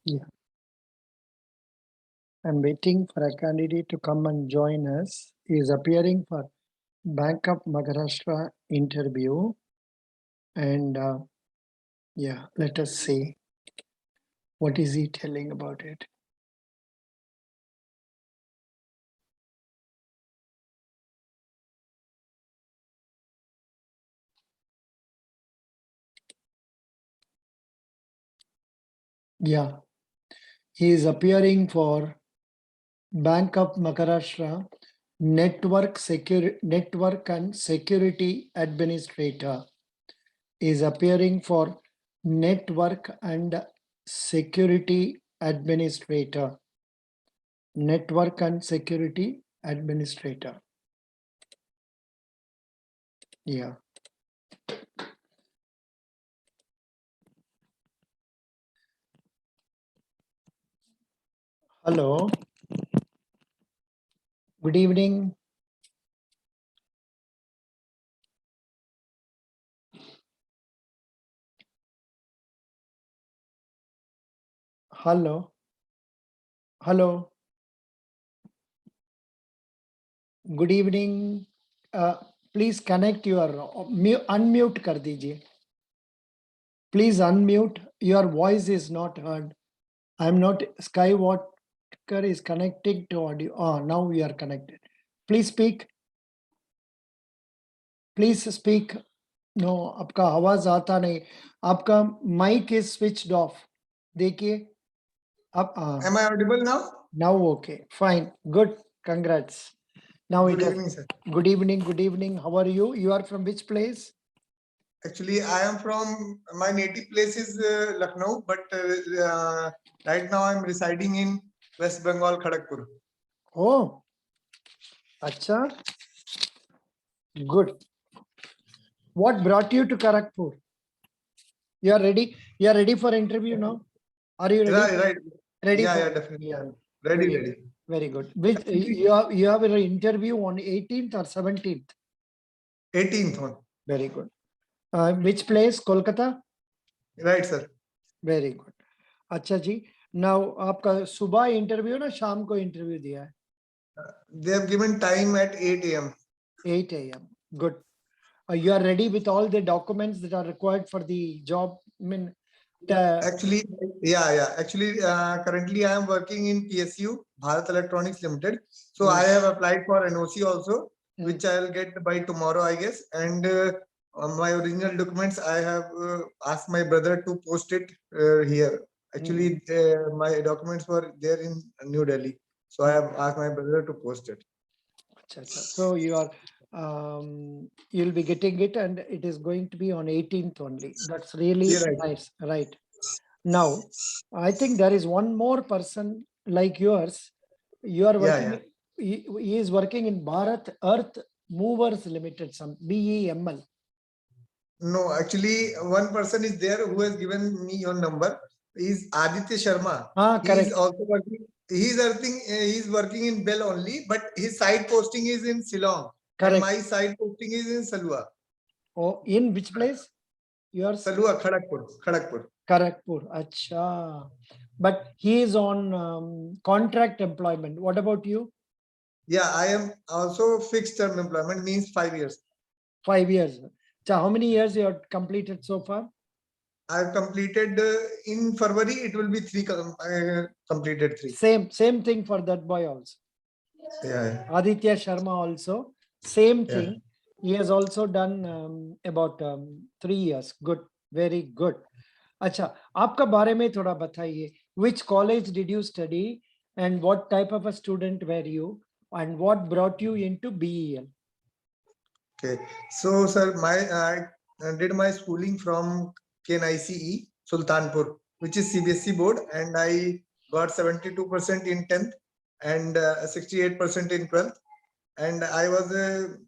Yeah. I'm waiting for a candidate to come and join us. He is appearing for Bank of Maharashtra interview. And yeah, let us see. What is he telling about it? Yeah, he is appearing for Bank of Maharashtra Network and Security Administrator. Is appearing for Network and Security Administrator. Network and Security Administrator. Yeah. Hello. Good evening. Hello. Hello. Good evening. Please connect your unmute कर दीजिए. Please unmute. Your voice is not heard. I'm not. Skywalker is connecting to audio. Oh, now we are connected. Please speak. Please speak. No, आपका आवाज आता नहीं. आपका mic is switched off. देखिए. अब Am I audible now? Now okay. Fine. Good. Congrats. Now Good it was. evening, sir. Good evening. Good evening. How are you? You are from which place? Actually, I am from my native place is Lucknow, but right now I'm residing in West Bengal, Kharagpur. Oh, acha. Good. What brought you to Kharagpur? You are ready? You are ready for interview now? Are you ready? Right. Ready Yeah, for? yeah, definitely. Yeah. Ready. Very good. Which you have an interview on 18th or 17th? 18th one. Very good. Which place? Kolkata? Right, sir. Very good. अच्छा जी. Now आपका सुबह interview ना शाम को interview दिया है? They have given time at 8 a.m. 8 a.m. Good. You are ready with all the documents that are required for the job? I mean, Actually, yeah. Actually, currently I am working in PSU, Bharat Electronics Limited. So I have applied for NOC also, which I'll get by tomorrow, I guess. And my original documents, I have asked my brother to post it here. Actually, my documents were there in New Delhi. So I have asked my brother to post it. So you are you'll be getting it, and it is going to be on 18th only. That's really nice. Right. Now, I think there is one more person like yours. You are working. He is working in Bharat Earth Movers Limited, some BEML. No, actually, one person is there who has given me your number. Is Aditya Sharma. He Correct. is also working. He's working in Bell only, but his side posting is in Shillong. Correct. And my side posting is in Salua. Oh, in which place? Yours? Salua, Kharagpur. Kharagpur. Acha. But he is on contract employment. What about you? Yeah, I am also fixed term employment, means 5 years. 5 years. So how many years you have completed so far? I've completed in February. It will be 3. Completed 3. Same thing for that boy also. Yeah. Aditya Sharma also same thing. He has also done about 3 years. Good, very good. अच्छा, आपका बारे में थोड़ा बताइए. Which college did you study, and what type of a student were you, and what brought you into BEL? Okay, so sir, I did my schooling from KNICE Sultanpur, which is CBSE board, and I got 72% in 10th and 68% in 12th. And I was a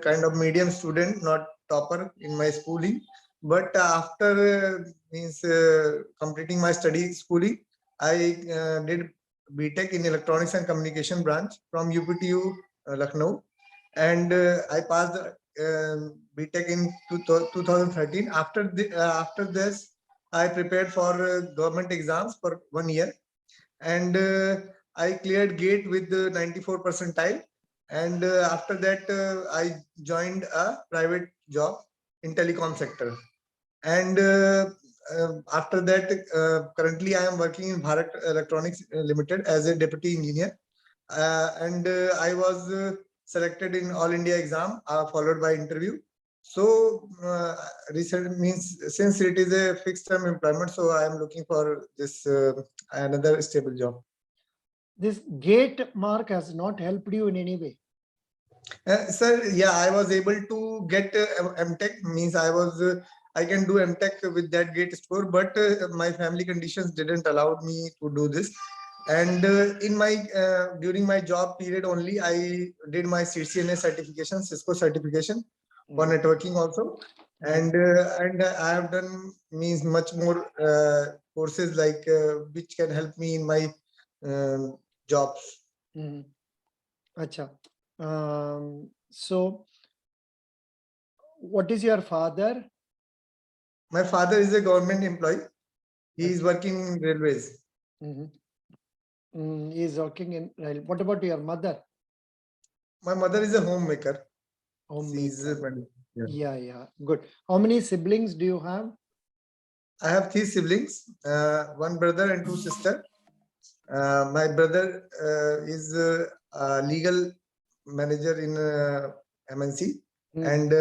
kind of medium student, not topper in my schooling. But after completing my schooling, I did BTech in Electronics and Communication branch from UPTU Lucknow, and I passed BTech in 2013. After this, I prepared for government exams for 1 year, and I cleared GATE with 94 percentile. And after that, I joined a private job in telecom sector. And after that, currently I am working in Bharat Electronics Limited as a deputy engineer. And I was selected in All India exam, followed by interview. So recent means, since it is a fixed term employment, so I am looking for this another stable job. This GATE mark has not helped you in any way. Sir, yeah, I was able to get MTech, means I can do MTech with that GATE score, but my family conditions didn't allow me to do this. And in my during my job period only, I did my CCNA certification, Cisco certification for networking also. And I have done means much more courses like which can help me in my jobs. Acha. So, what is your father? My father is a government employee. He is working in railways. He is working in rail. What about your mother? My mother is a homemaker. Homemaker. Yeah. Good. How many siblings do you have? I have 3 siblings, one brother and 2 sisters. My brother is a legal manager in MNC, and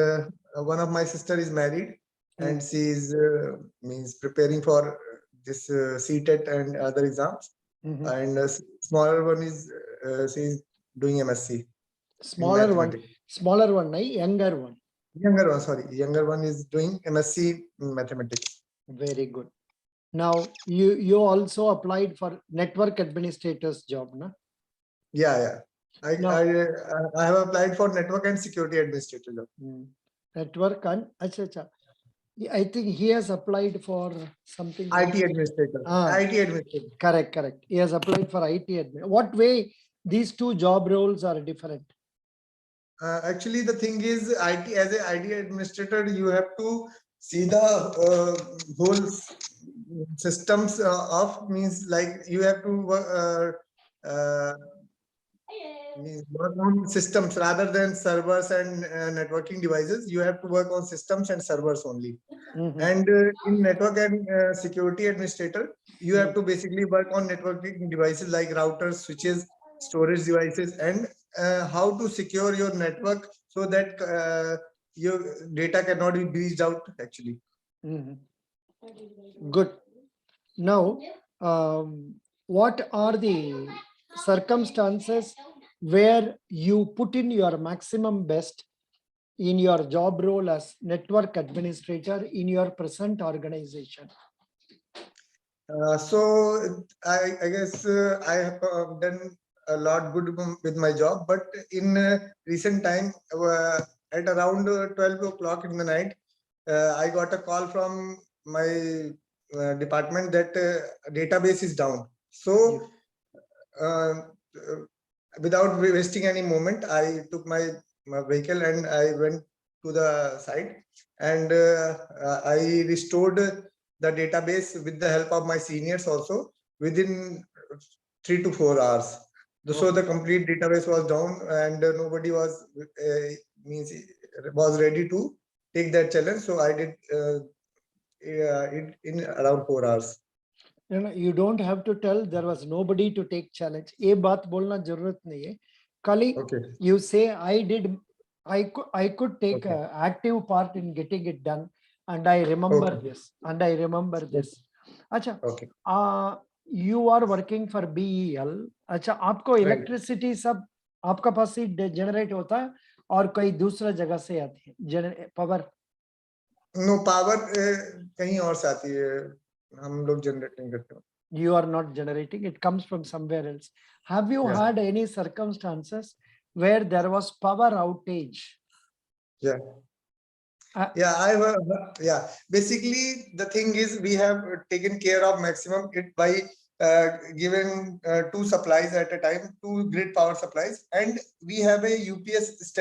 one of my sister is married, and she is means preparing for this CTET and other exams. And smaller one is she is doing MSc. Smaller one, younger one. Younger one is doing MSc in mathematics. Very good. Now you also applied for network administrator's job, no? Yeah. I have applied for network and security administrator job. Network and acha. I think he has applied for something. IT administrator. IT administrator. Correct. He has applied for IT admin. What way these two job roles are different? Actually, the thing is, as an IT administrator, you have to see the whole systems of, means like you have to work on systems rather than servers and networking devices. You have to work on systems and servers only. And in network and security administrator, you have to basically work on networking devices like routers, switches, storage devices, and how to secure your network so that your data cannot be breached out actually. Good. Now, what are the circumstances where you put in your maximum best in your job role as network administrator in your present organization? So I guess I have done a lot good with my job, but in recent time, at around 12 o'clock in the night, I got a call from my department that database is down. So without wasting any moment, I took my vehicle and I went to the site, and I restored the database with the help of my seniors also within 3 to 4 hours. So the complete database was down, and nobody was ready to take that challenge. So I did it in around 4 hours. You don't have to tell there was nobody to take challenge. ये बात बोलना जरूरत नहीं है. Kali, you say I could take an active part in getting it done, and I remember this. Acha, you are working for BEL. Acha, आपको electricity सब आपका पास ही generate होता है और कहीं दूसरा जगह से आती है power? No, power कहीं और से आती है. हम लोग generate नहीं करते. You are not generating, it comes from somewhere else. Have you had any circumstances where there was power outage? Basically, the thing is, we have taken care of maximum it by giving 2 supplies at a time, 2 grid power supplies, and we have a UPS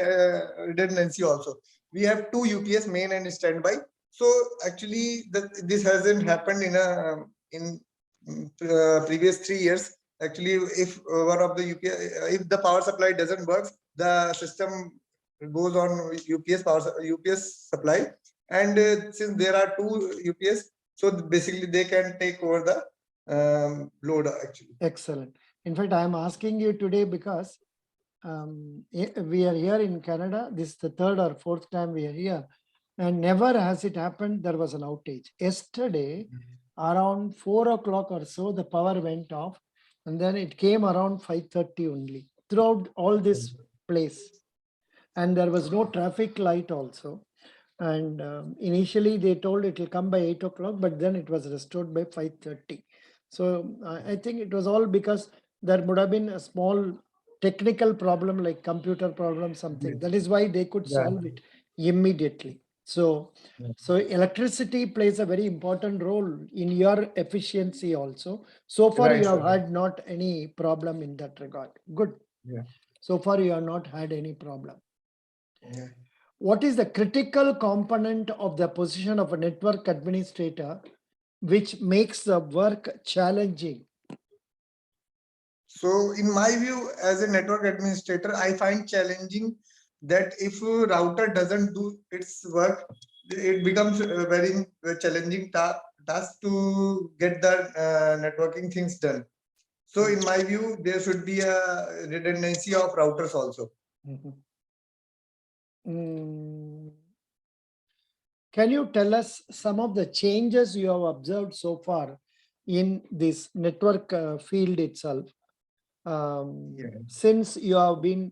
redundancy also. We have 2 UPS, main and standby, So actually, this hasn't happened in previous 3 years. Actually, if one of the UPS, if the power supply doesn't work, the system goes on UPS supply, and since there are two UPS, so basically they can take over the load actually. Excellent. In fact, I am asking you today because we are here in Canada. This is the third or fourth time we are here, and never has it happened there was an outage. Yesterday, around 4 o'clock or so, the power went off, and then it came around 5:30 only throughout all this place, and there was no traffic light also. And initially they told it will come by 8 o'clock, but then it was restored by 5:30. So I think it was all because there would have been a small technical problem like computer problem, something. That is why they could Yeah. solve it immediately. So, Yeah. so electricity plays a very important role in your efficiency also. So far, Right, you have sir. had not any problem in that regard. Good. Yeah. So far, you have not had any problem. Yeah. What is the critical component of the position of a network administrator which makes the work challenging? So in my view, as a network administrator, I find challenging that if a router doesn't do its work, it becomes a very challenging task to get the networking things done. So in my view, there should be a redundancy of routers also. Mm. Can you tell us some of the changes you have observed so far in this network field itself? Yeah. Since you have been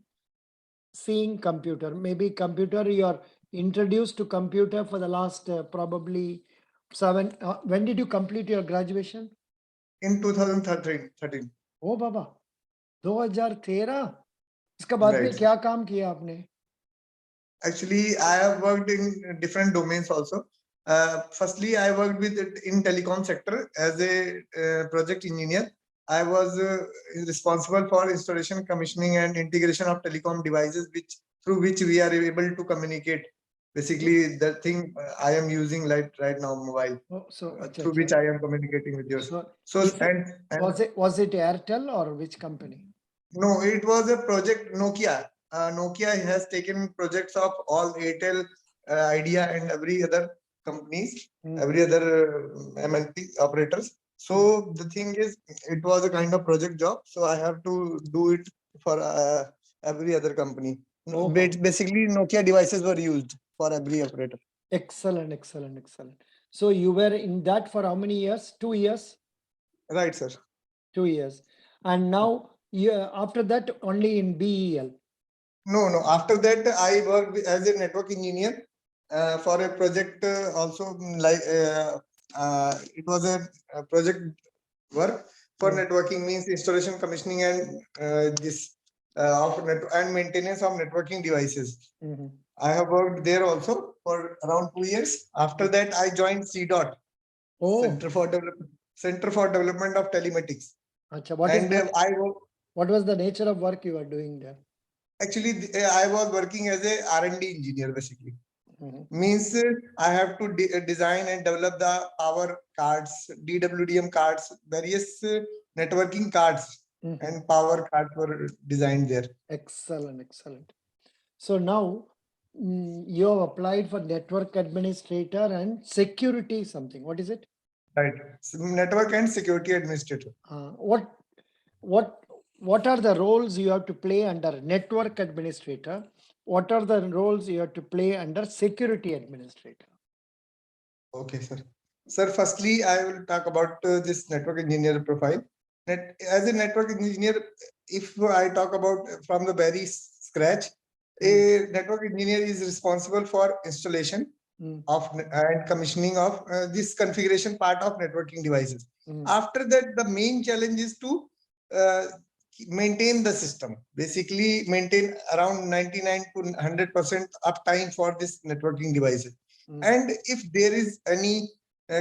seeing computer, maybe computer you are introduced to computer for the last probably 7. When did you complete your graduation? In 2013. ओ बाबा 2013। इसका बाद में Right. क्या काम किया आपने? Actually, I have worked in different domains also. Firstly, I worked with in telecom sector as a project engineer. I was responsible for installation, commissioning, and integration of telecom devices, through which we are able to communicate. Basically, the thing I am using right now, mobile, Oh, so through which I am communicating with yours. So is it- and was it Airtel or which company? no, it was a project Nokia. Nokia has taken projects of all Airtel, Idea, and every other companies, every other MNP operators. So the thing is, it was a kind of project job. So I have to do it for every other company. Oh. Basically, Nokia devices were used for every operator. Excellent, excellent, excellent. So you were in that for how many years? 2 years? Right, sir. 2 years. And now you after that only in BEL. No. After that, I worked as a network engineer for a project also like it was a project work for networking, means installation, commissioning, and this of and maintenance of networking devices. I have worked there also for around 2 years. After that, I joined CDOT, Oh, Center for Development of Telematics. acha, what was the nature of work you were doing there? Actually, I was working as a R&D engineer basically. Means I have to design and develop the power cards, DWDM cards, various networking cards and power cards were designed there. Excellent, excellent. So now you have applied for network administrator and security something. What is it? Right. Network and security administrator. What are the roles you have to play under network administrator? What are the roles you have to play under security administrator? Okay, sir. Sir, firstly, I will talk about this network engineer profile. As a network engineer, if I talk about from the very scratch, a network engineer is responsible for installation of and commissioning of this configuration part of networking devices. After that, the main challenge is to maintain the system. Basically, maintain around 99 to 100% uptime for this networking devices. And if there is any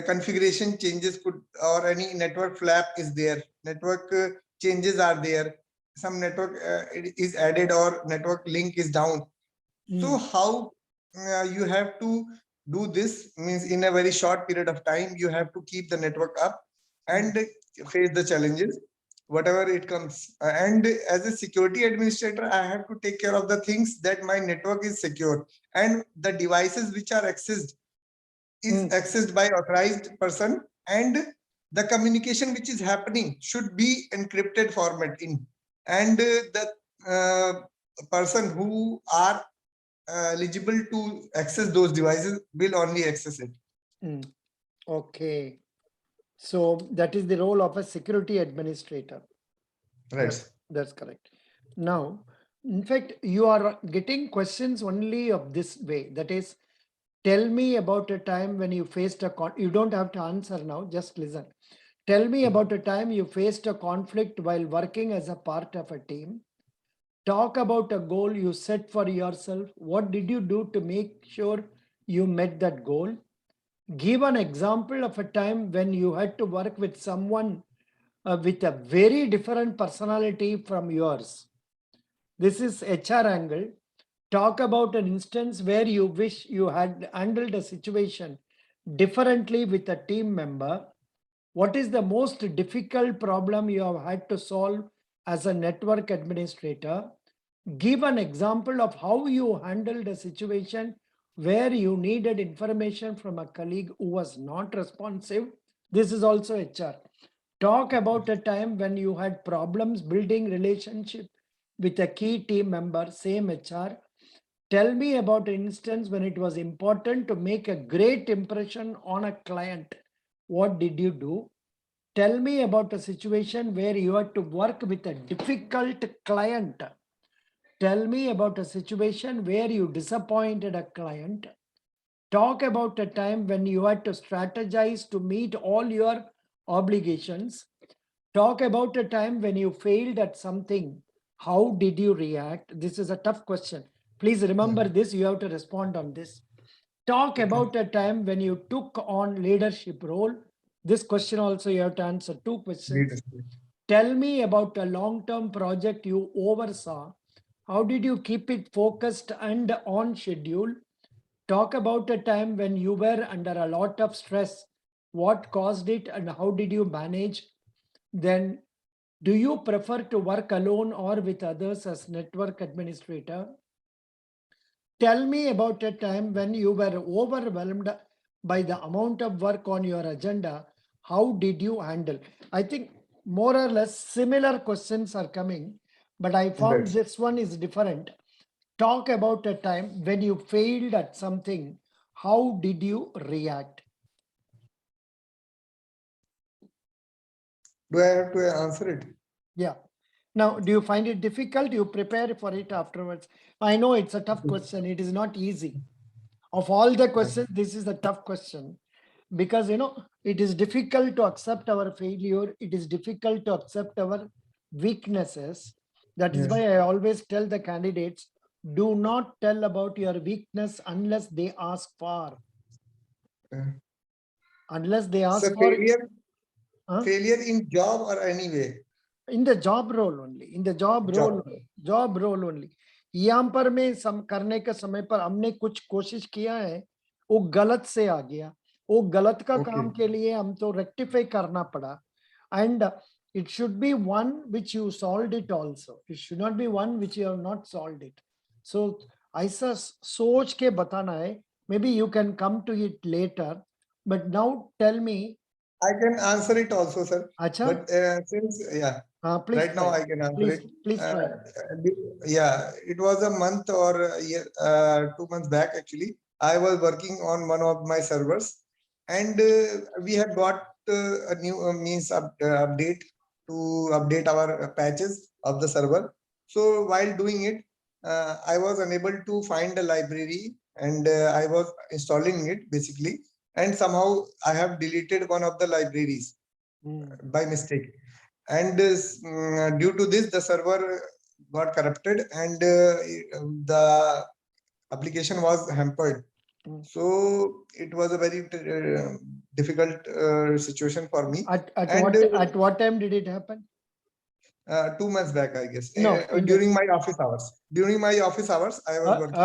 configuration changes or any network flap is there, network changes are there, some network is added or network link is down. So how you have to do this means in a very short period of time, you have to keep the network up and face the challenges, whatever it comes. And as a security administrator, I have to take care of the things that my network is secure and the devices which are accessed is accessed by authorized person, and the communication which is happening should be encrypted format in, and the person who are eligible to access those devices will only access it. Okay. So that is the role of a security administrator. Right. That's correct. Now, in fact, you are getting questions only of this way. That is, tell me about a time when you faced a you don't have to answer now, just listen. Tell me about a time you faced a conflict while working as a part of a team. Talk about a goal you set for yourself. What did you do to make sure you met that goal? Give an example of a time when you had to work with someone with a very different personality from yours. This is HR angle. Talk about an instance where you wish you had handled a situation differently with a team member. What is the most difficult problem you have had to solve as a network administrator? Give an example of how you handled a situation where you needed information from a colleague who was not responsive. This is also HR. Talk about a time when you had problems building relationship with a key team member, same HR. Tell me about an instance when it was important to make a great impression on a client. What did you do? Tell me about a situation where you had to work with a difficult client. Tell me about a situation where you disappointed a client. Talk about a time when you had to strategize to meet all your obligations. Talk about a time when you failed at something. How did you react? This is a tough question. Please remember this, you have to respond on this. Talk about a time when you took on leadership role. This question also you have to answer 2 questions. Tell me about a long-term project you oversaw. How did you keep it focused and on schedule? Talk about a time when you were under a lot of stress. What caused it and how did you manage? Then, do you prefer to work alone or with others as network administrator? Tell me about a time when you were overwhelmed by the amount of work on your agenda. How did you handle? I think more or less similar questions are coming, but I found this one is different. Talk about a time when you failed at something. How did you react? Do I have to answer it? Yeah. Now, do you find it difficult? You prepare for it afterwards. I know it's a tough question. It is not easy. Of all the questions, this is a tough question because, it is difficult to accept our failure. It is difficult to accept our weaknesses. That is why I always tell the candidates, do not tell about your weakness unless they ask for. Unless they ask So for failure in job or anyway? In the job role only. In the job role only. यहाँ पर में करने के समय पर हमने कुछ कोशिश किया है, वो गलत से आ गया, वो गलत का काम के लिए हम तो रेक्टिफाई करना पड़ा. And it should be one which you solved it also. It should not be one which you have not solved it. So ऐसा सोच के बताना है. Maybe you can come to it later, but now tell me. I can answer it also, sir. Acha? But since please right now I can answer it. Please try. Yeah, it was a month or a year, 2 months back actually. I was working on one of my servers, and we have got a new means update to update our patches of the server. So while doing it, I was unable to find a library, and I was installing it basically. And somehow I have deleted one of the libraries by mistake. And due to this, the server got corrupted and the application was hampered. So it was a very difficult situation for me. At what time did it happen? 2 months back, I guess. No, during my office hours. During my office hours, I was working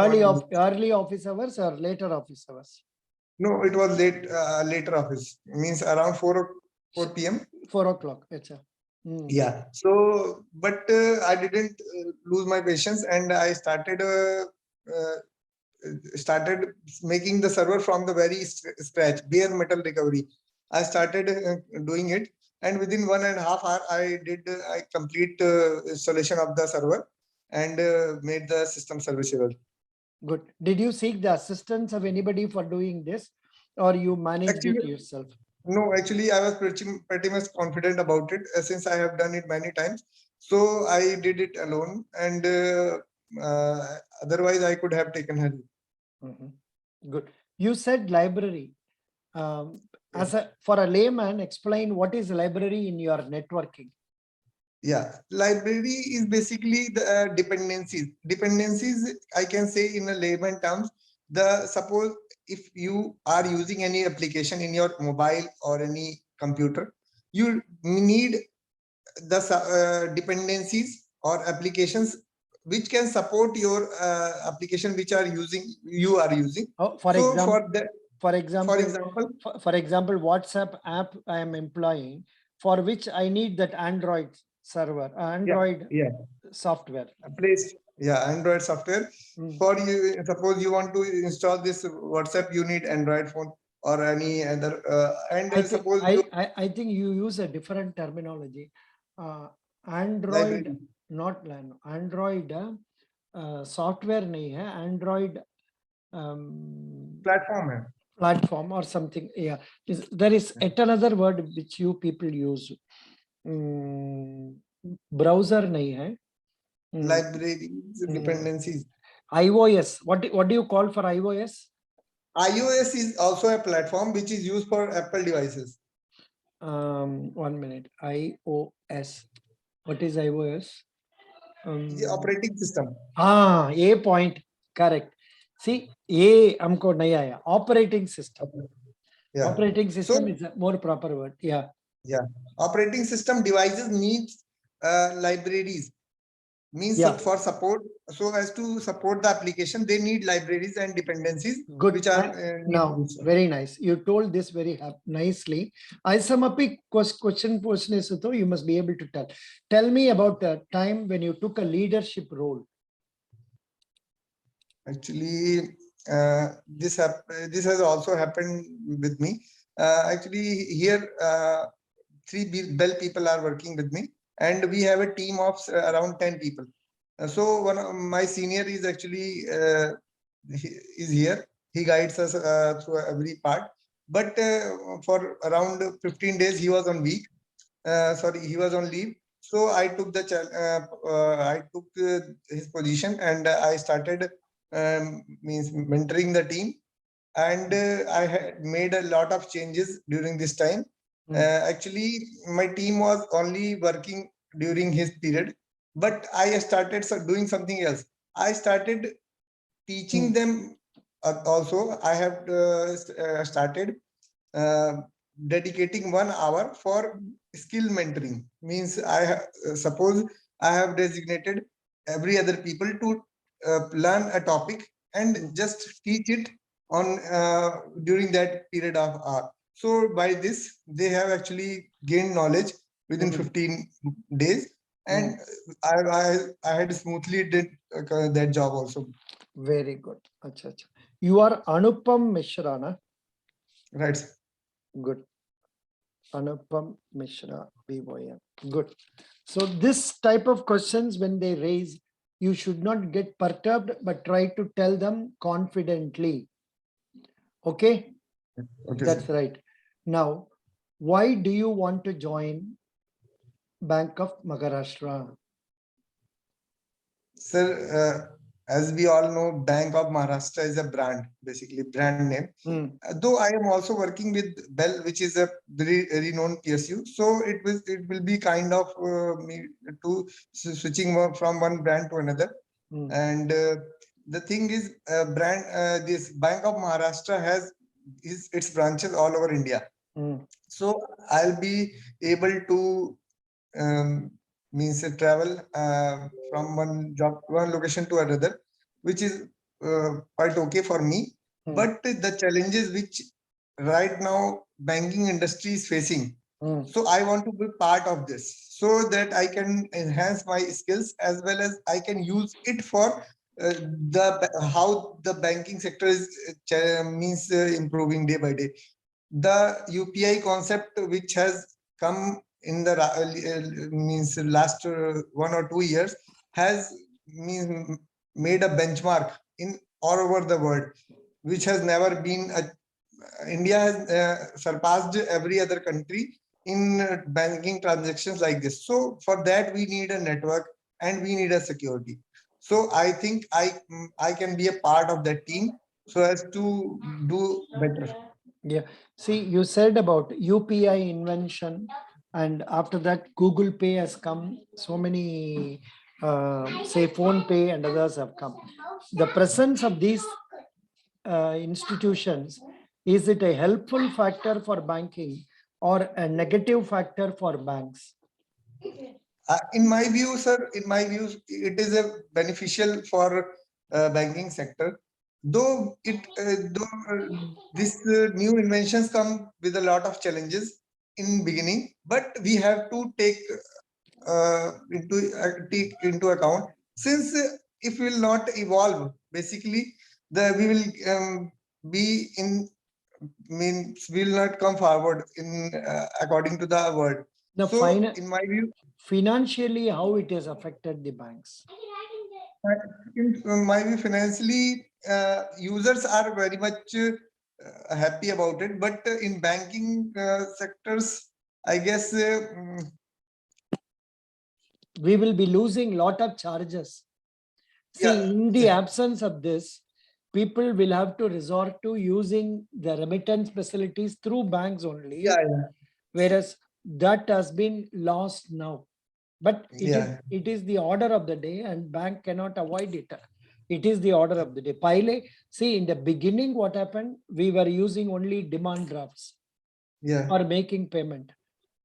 early office hours or later office hours? No, it was later office. Means around 4 p.m. 4 o'clock. Acha. Hmm. Yeah. So, but I didn't lose my patience, and I started making the server from the very scratch, bare metal recovery. I started doing it, and within 1.5 hours, I complete installation of the server and made the system serviceable. Good. Did you seek the assistance of anybody for doing this, or you managed it Actually, yourself? no, actually, I was pretty much confident about it since I have done it many times. So I did it alone, and otherwise I could have taken help. Mhm. Good. You said library. Yeah. For a layman, explain what is library in your networking. Yeah, library is basically the dependencies. Dependencies, I can say in a layman terms, suppose if you are using any application in your mobile or any computer, you need the dependencies or applications which can support your application which you are using. Oh, for So example, for example, example, for example, WhatsApp app I am employing, for which I need that Android server, Android yeah, software. place, yeah, Android software. Mm. For you, suppose you want to install this WhatsApp, you need Android phone or any other. And suppose you I think you use a different terminology. Android, library not Android software नहीं है, Android platform, hai. platform or something. Yeah, there is yet another word which you people use. Browser नहीं है. Libraries, dependencies. iOS. What do you call for iOS? iOS is also a platform which is used for Apple devices. 1 minute. iOS. What is iOS? The operating system. A point. Correct. See, A हमको नहीं आया. Operating system. Yeah. Operating system So is a more proper word. Yeah. yeah, operating system devices needs libraries. Means Yeah. for support, so as to support the application, they need libraries and dependencies Good. which are Now, very nice. You told this very nicely. I sum up a question is you must be able to tell. Tell me about the time when you took a leadership role. actually this has also happened with me. Actually here 3 Bell people are working with me, and we have a team of around 10 people. So one of my senior is actually is here. He guides us through every part. But for around 15 days, he was on week. Sorry, he was on leave. So I took his position, and I started means mentoring the team. And I had made a lot of changes during this time. Actually, my team was only working during his period, but I started doing something else. I started teaching them also. I have started uh, dedicating 1 hour for skill mentoring. Means suppose I have designated every other people to learn a topic and just teach it on during that period of hour. So by this, they have actually gained knowledge within 15 days, and I had smoothly did that job also. Very good. Achha, achha. You are Anupam Mishra, na? Right. Good. Anupam Mishra, BYM. Good. So this type of questions, when they raise, you should not get perturbed, but try to tell them confidently. Okay? Okay. That's right. Now, why do you want to join Bank of Maharashtra? Sir, as we all know, Bank of Maharashtra is a brand, basically brand name. Though I am also working with Bell, which is a very renowned PSU, so it will be kind of me to switching from one brand to another. And the thing is, this Bank of Maharashtra has its branches all over India. So I'll be able to means travel from one location to another, which is quite okay for me. but the challenges which right now banking industry is facing. So I want to be part of this so that I can enhance my skills as well as I can use it for how the banking sector is improving day by day. The UPI concept which has come in the means last 1 or 2 years has made a benchmark in all over the world, which has never been India has surpassed every other country in banking transactions like this. So for that we need a network and we need a security. So I think I can be a part of that team so as to do better. Yeah. See, you said about UPI invention, and after that, Google Pay has come. So many, say, Phone Pay and others have come. The presence of these institutions, is it a helpful factor for banking or a negative factor for banks? In my view, sir, in my views, it is a beneficial for banking sector. Though this new inventions come with a lot of challenges in beginning, but we have to take take into account, since if we will not evolve, basically we will be in means we will not come forward in according to the world. The So in my view, financially, how it has affected the banks? in my view, financially, users are very much happy about it, but in banking sectors, I guess We will be losing lot of charges. See, yeah, in the absence of this, people will have to resort to using the remittance facilities through banks only, yeah, yeah, whereas that has been lost now. But yeah, it is the order of the day, and bank cannot avoid it. It is the order of the day. Pile, see, in the beginning, what happened? We were using only demand drafts yeah, for making payment.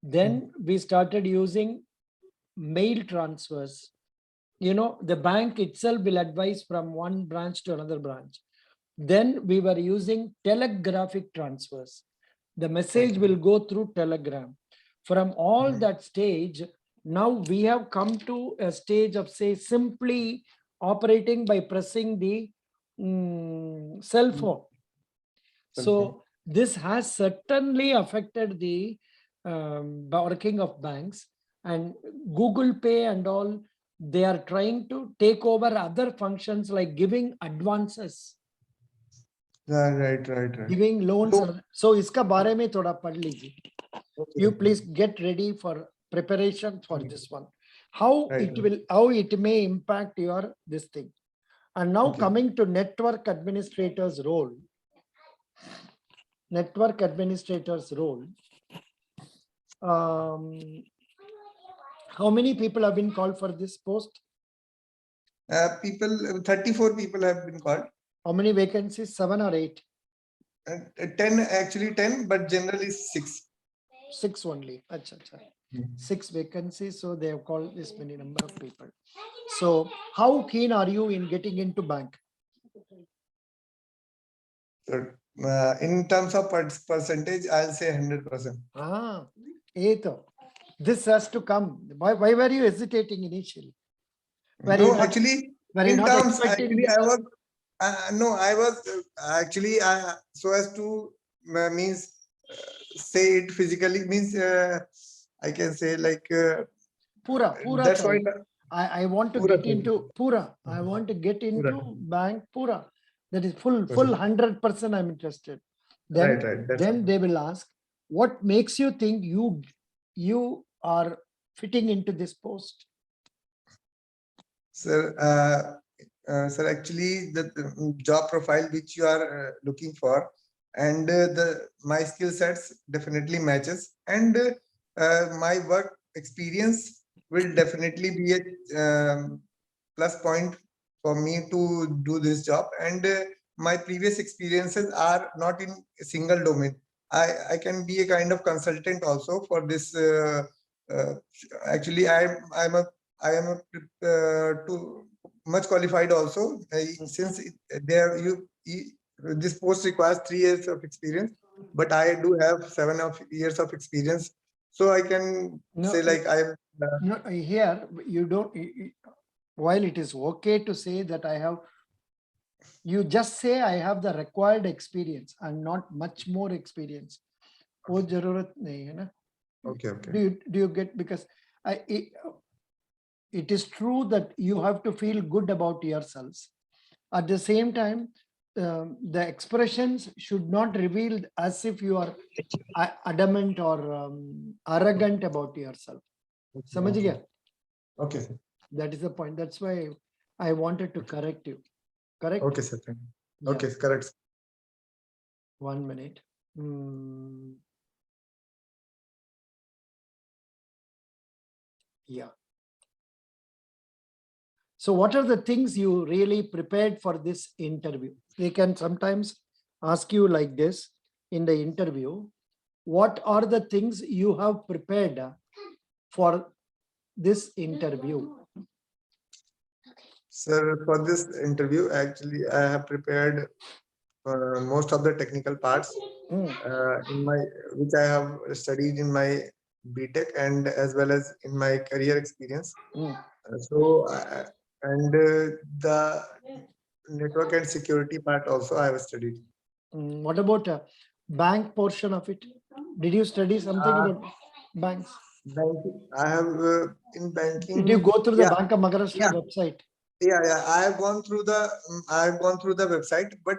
Then we started using mail transfers. You know, the bank itself will advise from one branch to another branch. Then we were using telegraphic transfers. The message will go through telegram. From all that stage, now we have come to a stage of, say, simply operating by pressing the cell phone. So this has certainly affected the working of banks, and Google Pay and all, they are trying to take over other functions like giving advances, right. giving loans. So iska bare mein thoda pad lijiye. You please get ready for preparation for this one. How it may impact your this thing. And now coming to network administrator's role. Network administrator's role. How many people have been called for this post? 34 people have been called. How many vacancies? 7 or 8? 10, actually 10, but generally 6. 6 only. Achha, achha. 6 vacancies, so they have called this many number of people. So how keen are you in getting into bank? In terms of percentage, I'll say 100%. This has to come. Why were you hesitating initially? No, actually, in terms, actually, I was no, I was actually so as to means say it physically means I can say like Pura. That's why I want to get into Pura. I want to get into bank Pura. That is full 100%. I'm interested. Then, then they will ask, what makes you think you are fitting into this post? Sir, sir, actually, the job profile which you are looking for, and my skill sets definitely matches, and my work experience will definitely be a plus point for me to do this job. And my previous experiences are not in a single domain. I can be a kind of consultant also for this. Actually, I am too much qualified also, since there this post requires 3 years of experience, but I do have 7 years of experience. So I can No, say like I no, here you don't, while it is okay to say that I have, you just say I have the required experience and not much more experience. वो जरूरत नहीं है ना. okay, okay. Do you get, because it is true that you have to feel good about yourselves. At the same time, the expressions should not reveal as if you are adamant or arrogant about yourself. समझ गया? Okay, sir. That is the point. That's why I wanted to correct you. Correct? Okay, sir. Thank you. Yeah. Okay, correct. 1 minute. Yeah. So what are the things you really prepared for this interview? They can sometimes ask you like this in the interview. What are the things you have prepared for this interview? Sir, for this interview, actually, I have prepared most of the technical parts in my which I have studied in my BTech and as well as in my career experience. The network and security part also I have studied. What about bank portion of it? Did you study something about banks? Banking, I have in banking. Did you go through the yeah, Bank of Maharashtra website? Yeah, I have gone through the website, but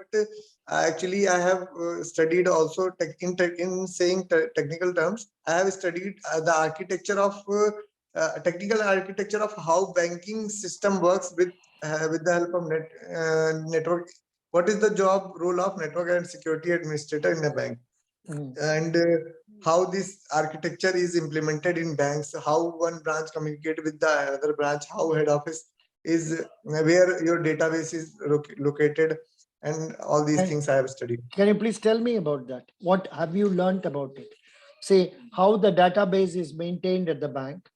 actually I have studied also in saying technical terms. I have studied the architecture of technical architecture of how banking system works with the help of network. What is the job role of network and security administrator in a bank? And how this architecture is implemented in banks, how one branch communicate with the other branch, how head office is, where your database is located, and all these things I have studied. Can you please tell me about that? What have you learned about it? Say how the database is maintained at the bank.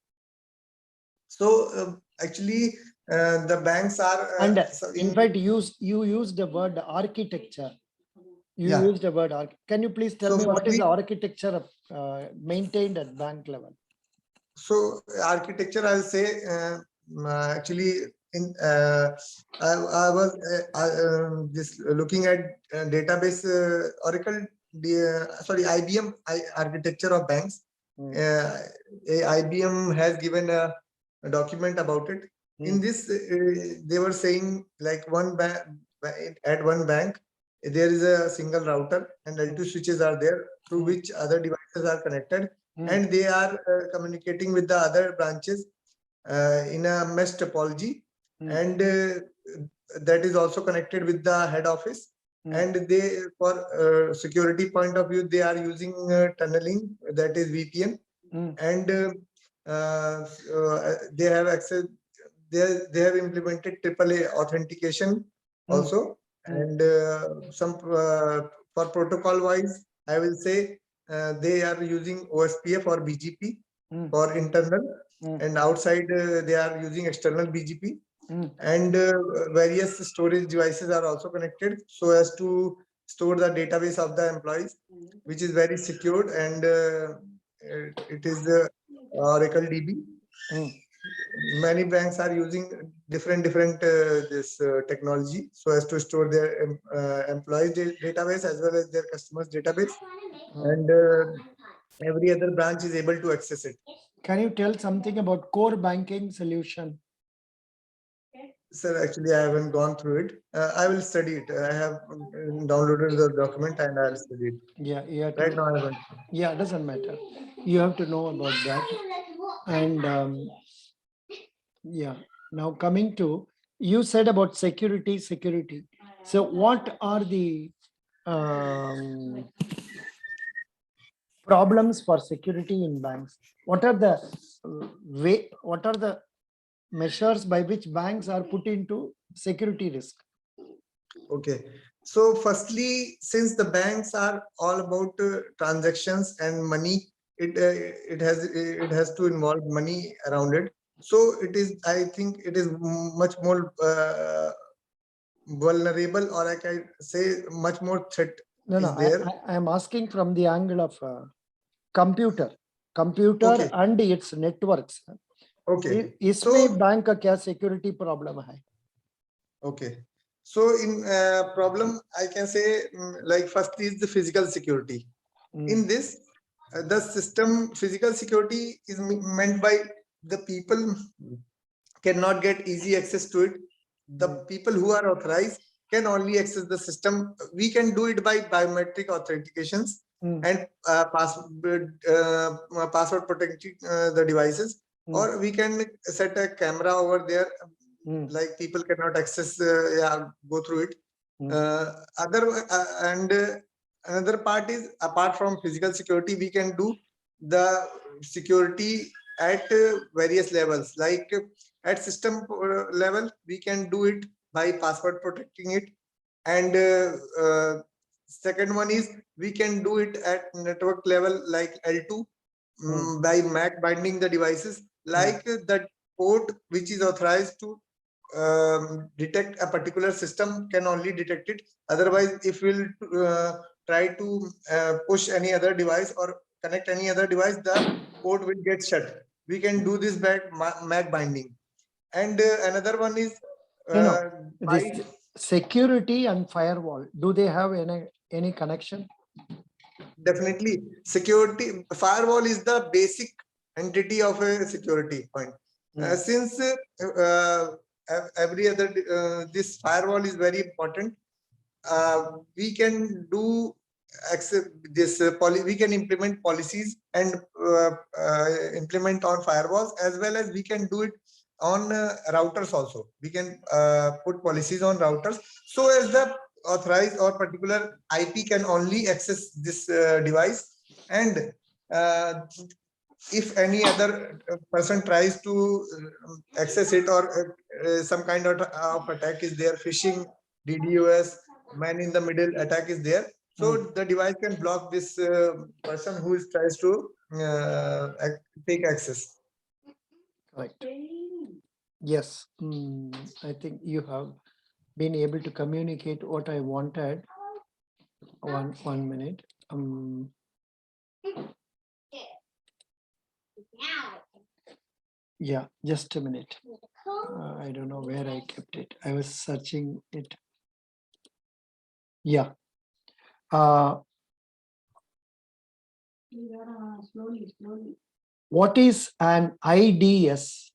So actually, the banks are and in fact, you used the word architecture. You used the word can you please tell me what is the architecture maintained at bank level? So architecture, I'll say actually in I was just looking at database Oracle, sorry, IBM architecture of banks. IBM has given a document about it. In this, they were saying like at one bank, there is a single router and L2 switches are there through which other devices are connected. And they are communicating with the other branches in a mesh topology, and that is also connected with the head office. And they, for security point of view, they are using tunneling, that is VPN, and they have access. They have implemented AAA authentication also, and some for protocol wise, I will say. They are using OSPF or BGP for internal, and outside they are using external BGP, and various storage devices are also connected so as to store the database of the employees, which is very secured, and it is the Oracle DB. Many banks are using different this technology so as to store their employees database as well as their customers database, and every other branch is able to access it. Can you tell something about core banking solution? Sir, actually, I haven't gone through it. I will study it. I have downloaded the document and I'll study it. Yeah, right now I haven't. Yeah, doesn't matter. You have to know about that. And yeah, now coming to, you said about security. So what are the problems for security in banks? What are the what are the measures by which banks are put into security risk? Okay, so firstly, since the banks are all about transactions and money, it has to involve money around it. So it is, I think it is much more vulnerable, or I can say much more threat No, is there. I am asking from the angle of computer Okay. and its networks. Okay. इसमें bank का क्या security problem है? Okay. So in problem, I can say like first is the physical security. In this, the system physical security is meant by the people cannot get easy access to it. The people who are authorized can only access the system. We can do it by biometric authentications and password protecting the devices, or we can set a camera over there. Like people cannot access, go through it. Another part is, apart from physical security, we can do the security at various levels. Like at system level, we can do it by password protecting it, and second one is we can do it at network level, like L2, by MAC binding the devices, like that port which is authorized to detect a particular system can only detect it. Otherwise, if we'll try to push any other device or connect any other device, the port will get shut. We can do this by MAC binding. And another one is this security and firewall. Do they have any connection? Definitely. Security firewall is the basic entity of a security point. Since every other this firewall is very important, we can do accept this we can implement policies and implement on firewalls, as well as we can do it on routers also. We can put policies on routers so as the authorized or particular IP can only access this device, and if any other person tries to access it, or some kind of attack is there, phishing, DDoS, man in the middle attack is there, so the device can block this person who tries to take access. Right. Yes, I think you have been able to communicate what I wanted. One minute. Yeah, just a minute. I don't know where I kept it. I was searching it. Yeah. What is an IDS?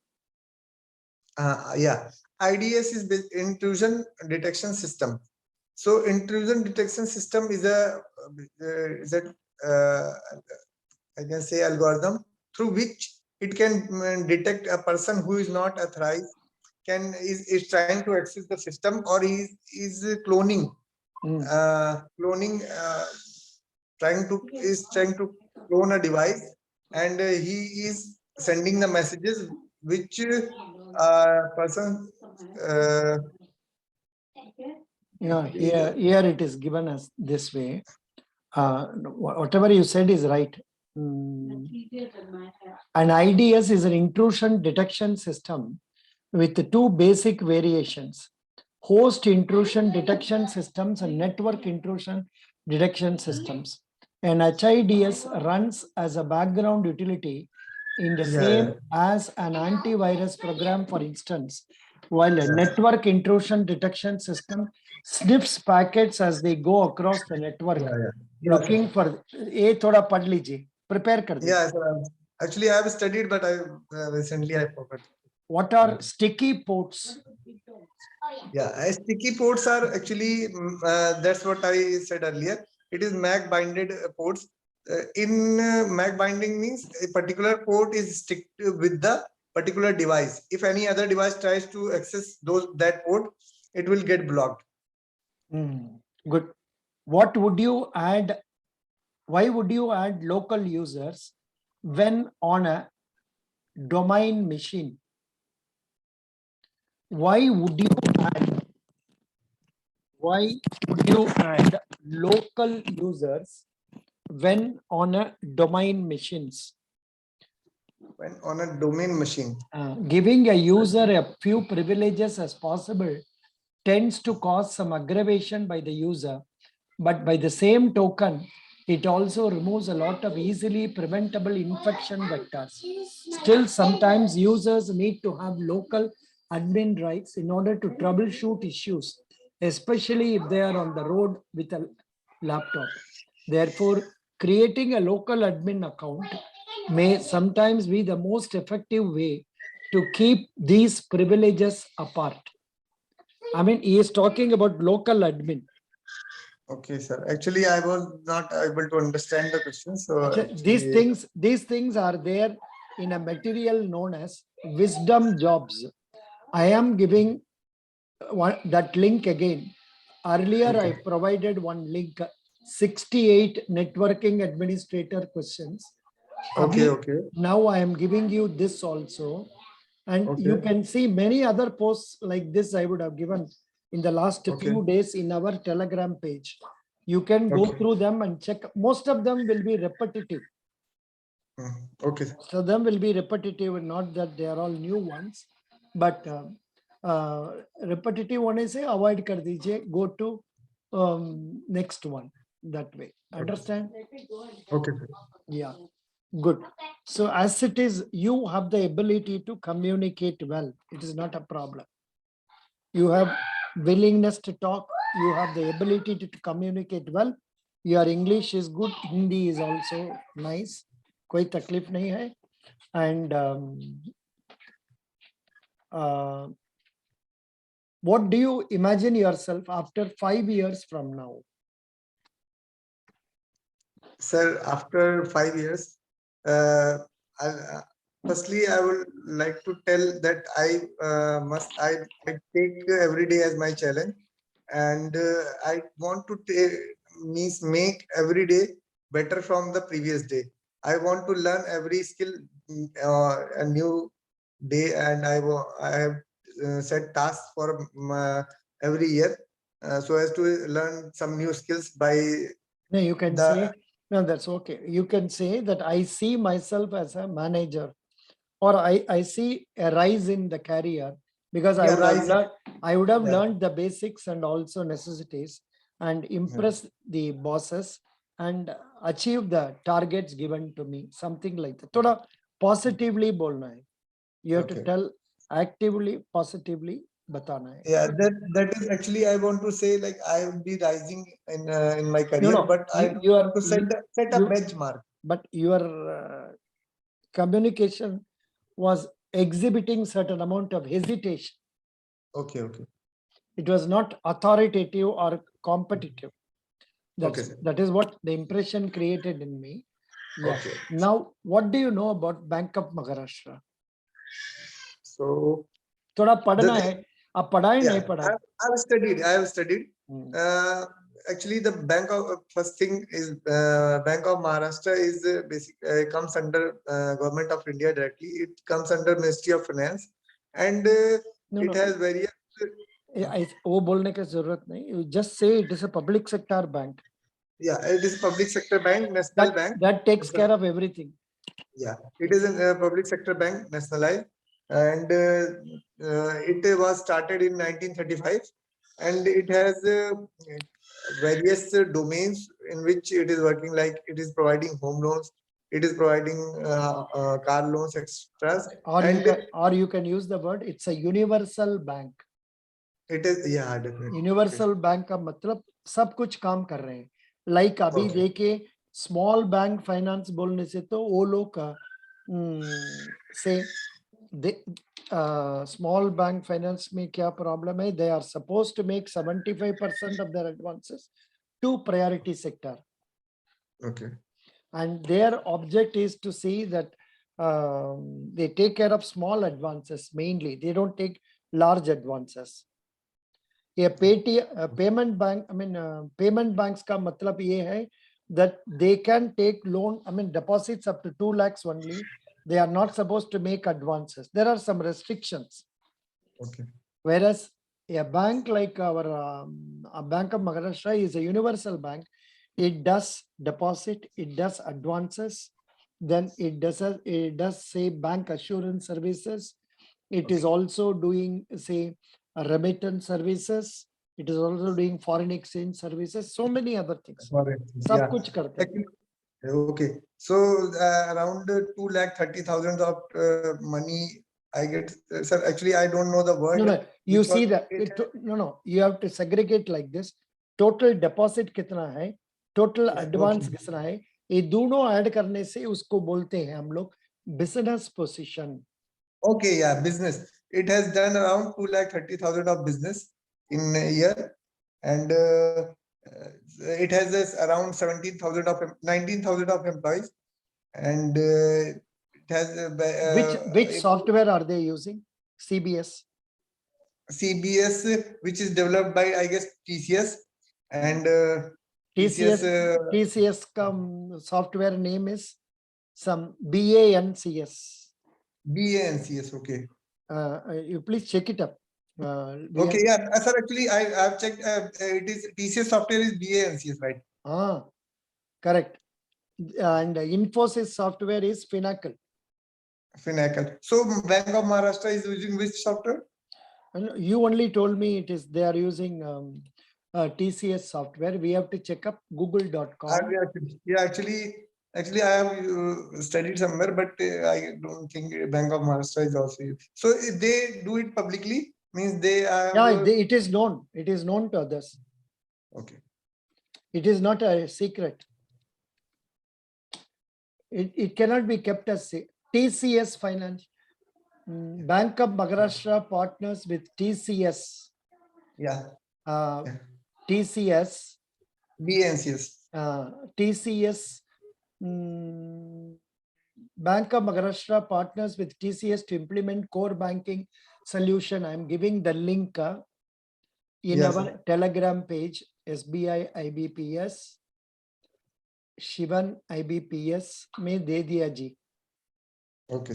Yeah, IDS is intrusion detection system. So intrusion detection system is a I can say algorithm through which it can detect a person who is not authorized, is trying to access the system, or is cloning, trying to clone a device, and he is sending the messages which person Yeah, here it is given as this way. Whatever you said is right. An IDS is an intrusion detection system with two basic variations: host intrusion detection systems and network intrusion detection systems. An HIDS runs as a background utility in the same as an antivirus program, for instance, while a network intrusion detection system sniffs packets as they go across the network, looking for a thoda pad lijiye, prepare kar de. Yeah, actually I have studied, but I recently I forgot. What are sticky ports? Yeah, sticky ports are actually that's what I said earlier. It is MAC binded ports. In MAC binding means a particular port is stick with the particular device. If any other device tries to access that port, it will get blocked. Good. What would you add? Why would you add local users when on a domain machine? Why would you add local users when on a domain machines? When on a domain machine, giving a user a few privileges as possible tends to cause some aggravation by the user, but by the same token, it also removes a lot of easily preventable infection vectors. Still, sometimes users need to have local admin rights in order to troubleshoot issues, especially if they are on the road with a laptop. Therefore, creating a local admin account may sometimes be the most effective way to keep these privileges apart. I mean, he is talking about local admin. Okay, sir. Actually, I was not able to understand the question. So These things are there in a material known as wisdom jobs. I am giving that link again. Earlier, I okay, provided one link, 68 networking administrator questions. okay, okay, Now I am giving you this also. And you okay, can see many other posts like this I would have given in the last okay, few days in our Telegram page. You can go okay. through them and check. Most of them will be repetitive. Okay, sir. So them will be repetitive, not that they are all new ones, but repetitive one is say avoid kar dijiye, go to next one that way. Understand? Okay, sir. Yeah, good. So as it is, you have the ability to communicate well. It is not a problem. You have willingness to talk. You have the ability to communicate well. Your English is good. Hindi is also nice. कोई तकलीफ नहीं है. And what do you imagine yourself after 5 years from now? Sir, after 5 years, I, firstly, I would like to tell that I take every day as my challenge, and I want to make every day better from the previous day. I want to learn every skill a new day, and I have set tasks for every year so as to learn some new skills by No, you can the say, no, that's okay. You can say that I see myself as a manager, or I see a rise in the career because yeah, rise. I would have Yeah. learned the basics and also necessities and impress the bosses and achieve the targets given to me, something like that. थोड़ा positively बोलना है. You have to Okay. tell actively, positively बताना है. Yeah, that is actually I want to say, like, I will be rising in my career, no, but I you are want to set a you- benchmark. but your communication was exhibiting certain amount of hesitation. Okay, okay, It was not authoritative or competitive. okay, sir. That is what the impression created in me. Yeah. Okay. Now, what do you know about Bank of Maharashtra? So थोड़ा पढ़ना the है. आप पढ़ा है नहीं yeah, पढ़ा? I have studied. Actually, the bank of first thing is Bank of Maharashtra is comes under Government of India directly. It comes under Ministry of Finance, and it has various. वो बोलने की जरूरत नहीं. You just say it is a public sector bank. Yeah, it is public sector bank, national bank. That takes care of everything. Yeah, it is a public sector bank, nationalized, and it was started in 1935, and it has various domains in which it is working. Like, it is providing home loans, it is providing car loans, etc. Or you can use the word, it's a universal bank. It is, yeah, definitely. Universal bank का मतलब सब कुछ काम कर रहे हैं. Like अभी देखिए स्मॉल बैंक फाइनेंस बोलने से तो वो लोग का से स्मॉल बैंक फाइनेंस में क्या प्रॉब्लम है? They are suppose to make 75% of their advances to priority sector. Okay. And their object is to see that they take care of small advances mainly. They don't take large advances. ये payment bank payment banks का मतलब ये है that they can take loan, deposits up to 2 lakhs only. They are not supposed to make advances. There are some restrictions. Okay. Whereas a bank like our Bank of Maharashtra is a universal bank. It does deposit, it does advances, then it does say bank assurance services. It is also doing, say, remittance services. It is also doing foreign exchange services. So many other things. Correct. सब Yeah. कुछ करते हैं. Actually, okay. So around 2,30,000 of money I get. Sir, actually, I don't know the word. No, you which see was- that. No. You have to segregate like this. Total deposit कितना है? Total Yeah, advance okay. कितना है? ये दोनों add करने से उसको बोलते हैं हम लोग business position. Okay, yeah, business. It has done around 2,30,000 of business in a year, and it has this around 17,000 of 19,000 of employees, and it has Which software are they using? CBS. CBS, which is developed by, I guess, TCS, and TCS TCS का software name is some BANCS. BANCS. Okay. You please check it up. Okay, yeah, sir. Actually, I've checked. It is TCS software is BANCS, right? Correct. And Infosys software is Finacle. Finacle. So Bank of Maharashtra is using which software? And you only told me it is they are using TCS software. We have to check up google.com. Yeah, actually, I have studied somewhere, but I don't think Bank of Maharashtra is also used. So if they do it publicly, means they have. Yeah, it is known. It is known to others. Okay. It is not a secret. It cannot be kept as TCS Finance. Bank of Maharashtra partners with TCS. Yeah. TCS. BNCS. TCS. Bank of Maharashtra partners with TCS to implement core banking solution. I am giving the link in our Telegram page, SBI IBPS. Sivan IBPS में दे दिया जी. Okay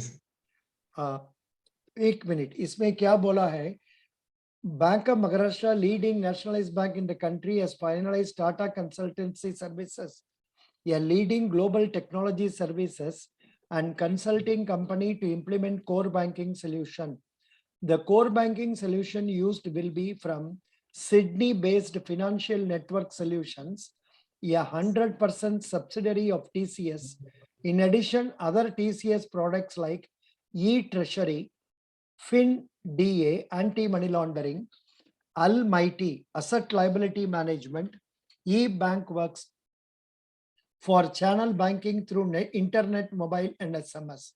एक minute, इसमें क्या बोला है? Bank of Maharashtra, leading nationalized bank in the country, has finalized Tata Consultancy Services, a leading global technology services and consulting company to implement core banking solution. The core banking solution used will be from Sydney-based Financial Network Solutions, a 100% subsidiary of TCS. In addition, other TCS products like e-Treasury, FinDA, anti-money laundering, Almighty, asset liability management, e-Bank works for channel banking through internet, mobile, and SMS.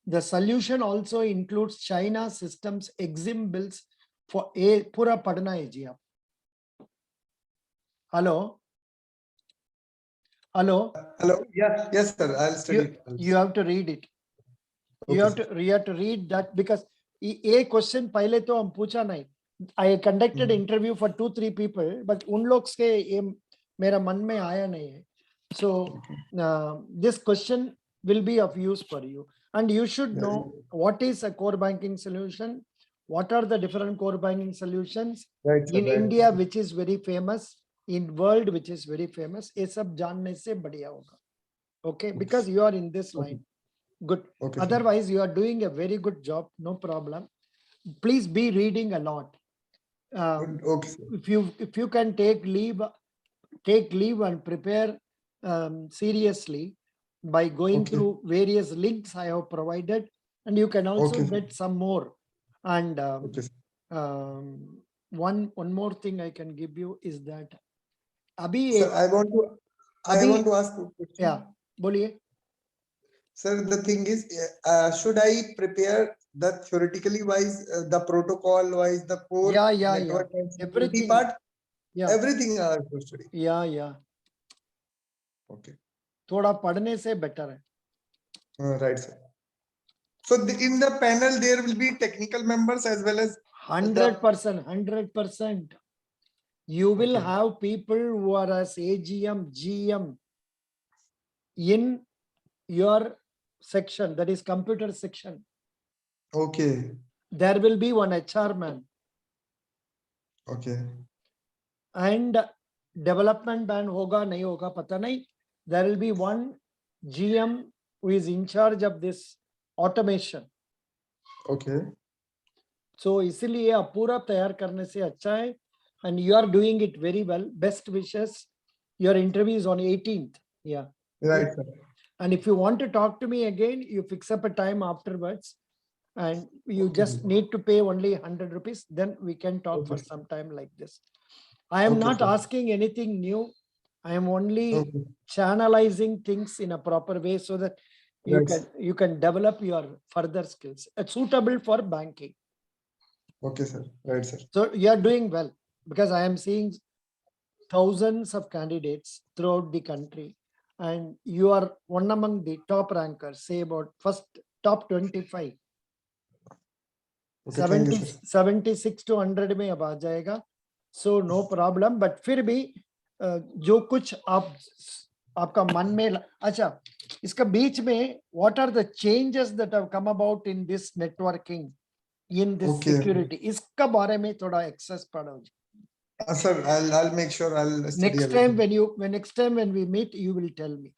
The solution also includes China systems exim bills for a pura padna hai ji aap. Hello. Hello. Yeah, yes sir, I'll study. You have to read it. Okay, You have to read that, because a question पहले तो हम पूछा नहीं. I conducted interview for 2-3 people, but उन लोग से ये मेरा मन में आया नहीं है. So this question will be of use for you, and you should know what is a core banking solution, what are the different core banking solutions in India, which is very famous, in world which is very famous. ये सब जानने से बढ़िया होगा. Okay, because you are in this line. Good. Okay, otherwise you are doing a very good job, no problem. Please be reading a lot. Okay. If you can take leave and prepare seriously by going through various links I have provided, and you can also get some more. And one more thing I can give you is that Abhi, sir, I want to ask a question. Yeah, boliye. Sir, the thing is, should I prepare the theoretically wise, the protocol wise, the core network everything part? Everything I have to study. Yeah. Okay. थोड़ा पढ़ने से better है. Right, sir. So in the panel there will be technical members as well as 100%. You will have people who are as AGM, GM in your section, that is computer section. Okay. There will be one HR man. Okay. And development man hoga nahi hoga pata nahi. There will be one GM who is in charge of this automation. Okay. So इसीलिए आप पूरा तैयार करने से अच्छा है, and you are doing it very well. Best wishes. Your interview is on 18th. Yeah. Right, sir. And if you want to talk to me again, you fix up a time afterwards, and you just need to pay only 100 rupees. Then we can talk for Okay. some time like this. I am Okay, not sir. asking anything new. I am only Okay. channelizing things in a proper way so that Right. you can develop your further skills. It's suitable for banking. Okay, sir. Right, sir. So you are doing well, because I am seeing thousands of candidates throughout the country, and you are one among the top rankers, say about first top 25. Okay, thank you, sir. 76 to 100 में अब आ जाएगा. So no problem. But फिर भी जो कुछ आपका मन में अच्छा, इसका बीच में what are the changes that have come about in this networking, in this Okay. security, इसका बारे में थोड़ा access पढ़ो. Sir, I'll make sure I'll study Next everything. time next time when we meet, you will tell me.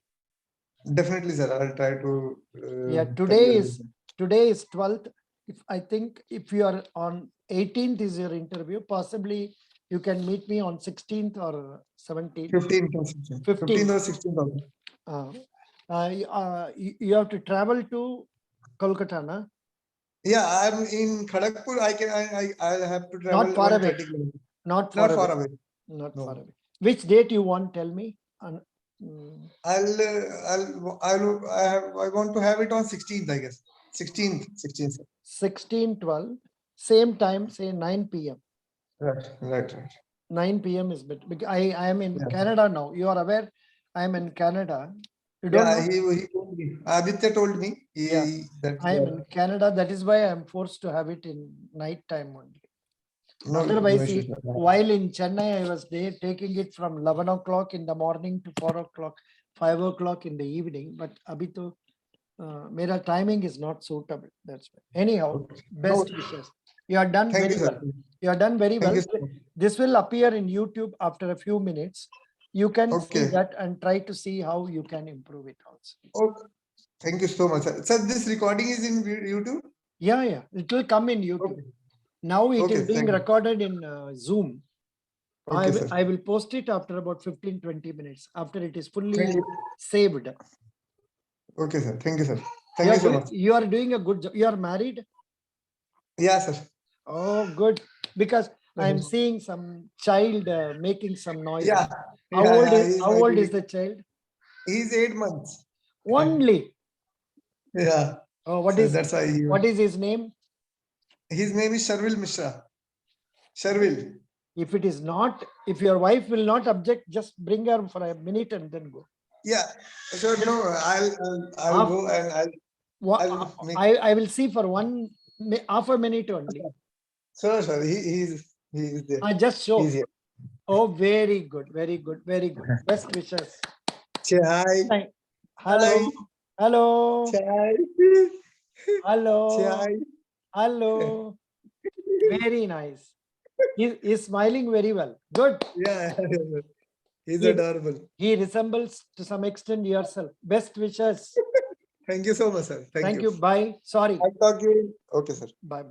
Definitely, sir. I'll try to. Yeah, study everything. today is 12th. I think if you are on 18th is your interview, possibly you can meet me on 16th or 17th. 15th or 16th. 15th or 16th also. You have to travel to Kolkata, na? Yeah, I'm in Kharagpur. I'll have to travel Not far away. 130 kilometers. Not Not far far away. away. Not No. far away. Which date you want? Tell me. I want to have it on 16th, I guess. 16th, sir. 16/12, same time, say 9 p.m. Right. 9 p.m. is better. Because I am in Yeah. Canada now. You are aware I am in Canada. You don't Yeah, know? he told me. Aditya told me. Yeah. I am in Canada. That is why I am forced to have it in night time only. No Otherwise, issues, sir. while in Chennai, I was there taking it from 11 o'clock in the morning to 4 o'clock, 5 o'clock in the evening. But abhi to, mera timing is not suitable. That's why. Anyhow, Okay. best No, wishes. You are done thank very you, sir. well. You are done very Thank well. you so much. This will appear in YouTube after a few minutes. You can see Okay. that and try to see how you can improve it also. Okay. Thank you so much, sir. Sir, this recording is in YouTube? Yeah. It will come in YouTube. Okay. Now it Okay, is being thank you. recorded in Zoom. Okay, sir. I will post it after about 15-20 minutes, after it is fully Thank you. saved. Okay, sir. Thank you, sir. Thank you so much. You are doing a good job. You are married? Yeah, sir. Oh, good. Because I am seeing some child making some noise. Yeah. How old is the child? He's 8 months. Only. Yeah. Oh, That's why what is his name? His name is Sharvil Mishra. Sharvil. If it is not, if your wife will not object, just bring her for a minute and then go. Yeah. So no, I'll go and I'll make. I will see for half a minute only. Sure. He's there. I just show. He's here. Oh, very good. Best wishes. Chai. Hello. Hello. Chai. Hello. Chai. Hello. Very nice. He's smiling very well. Good. Yeah. He's adorable. He resembles to some extent yourself. Best wishes. Thank you so much, sir. Thank you. Bye. Sorry. I'll talk to you. Okay, sir. Bye.